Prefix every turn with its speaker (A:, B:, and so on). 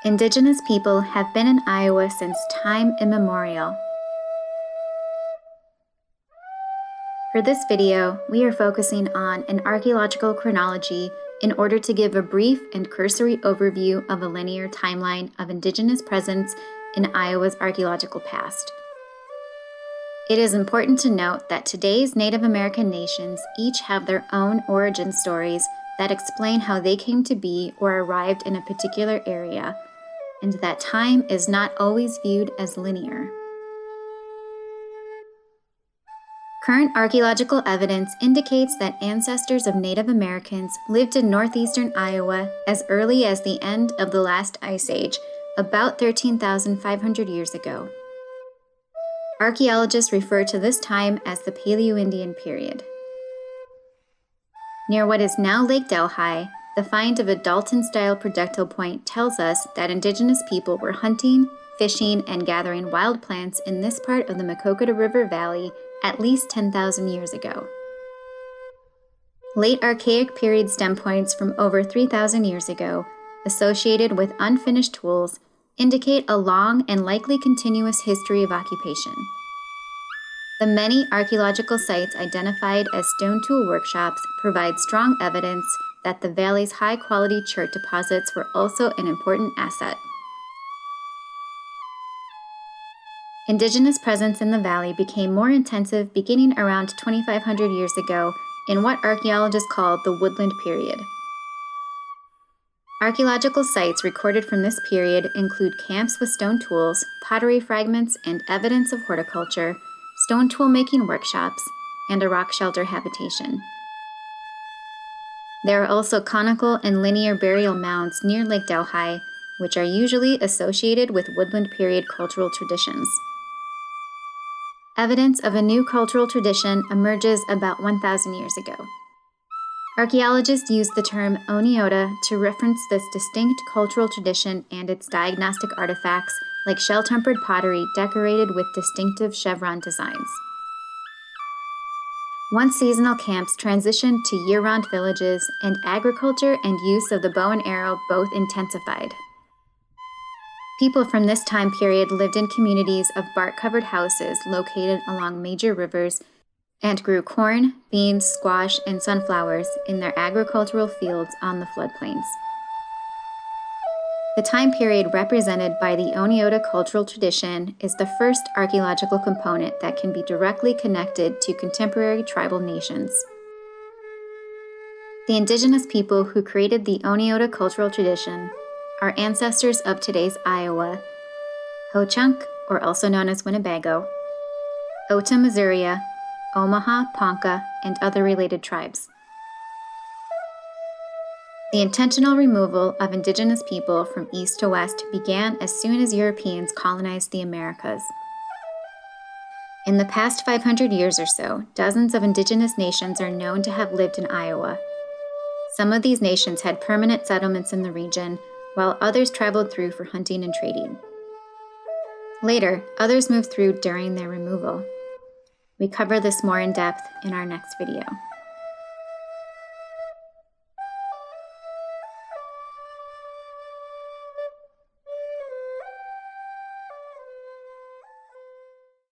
A: Indigenous people have been in Iowa since time immemorial. For this video, we are focusing on an archaeological chronology in order to give a brief and cursory overview of a linear timeline of Indigenous presence in Iowa's archaeological past. It is important to note that today's Native American nations each have their own origin stories that explain how they came to be or arrived in a particular area, and that time is not always viewed as linear. Current archaeological evidence indicates that ancestors of Native Americans lived in northeastern Iowa as early as the end of the last ice age, about 13,500 years ago. Archaeologists refer to this time as the Paleo-Indian period. Near what is now Lake Delhi, the find of a Dalton-style projectile point tells us that Indigenous people were hunting, fishing, and gathering wild plants in this part of the Maquoketa River Valley at least 10,000 years ago. Late Archaic period stem points from over 3,000 years ago, associated with unfinished tools, indicate a long and likely continuous history of occupation. The many archaeological sites identified as stone tool workshops provide strong evidence that the valley's high-quality chert deposits were also an important asset. Indigenous presence in the valley became more intensive beginning around 2,500 years ago in what archaeologists call the Woodland period. Archaeological sites recorded from this period include camps with stone tools, pottery fragments, and evidence of horticulture, stone tool-making workshops, and a rock shelter habitation. There are also conical and linear burial mounds near Lake Delhi, which are usually associated with Woodland period cultural traditions. Evidence of a new cultural tradition emerges about 1,000 years ago. Archaeologists use the term Oneota to reference this distinct cultural tradition and its diagnostic artifacts like shell-tempered pottery decorated with distinctive chevron designs. Once seasonal camps transitioned to year-round villages, and agriculture and use of the bow and arrow both intensified. People from this time period lived in communities of bark-covered houses located along major rivers and grew corn, beans, squash, and sunflowers in their agricultural fields on the floodplains. The time period represented by the Oneota cultural tradition is the first archaeological component that can be directly connected to contemporary tribal nations. The Indigenous people who created the Oneota cultural tradition are ancestors of today's Iowa, Ho-Chunk, or also known as Winnebago, Otoe-Missouria, Omaha, Ponca, and other related tribes. The intentional removal of Indigenous people from east to west began as soon as Europeans colonized the Americas. In the past 500 years or so, dozens of Indigenous nations are known to have lived in Iowa. Some of these nations had permanent settlements in the region, while others traveled through for hunting and trading. Later, others moved through during their removal. We cover this more in depth in our next video.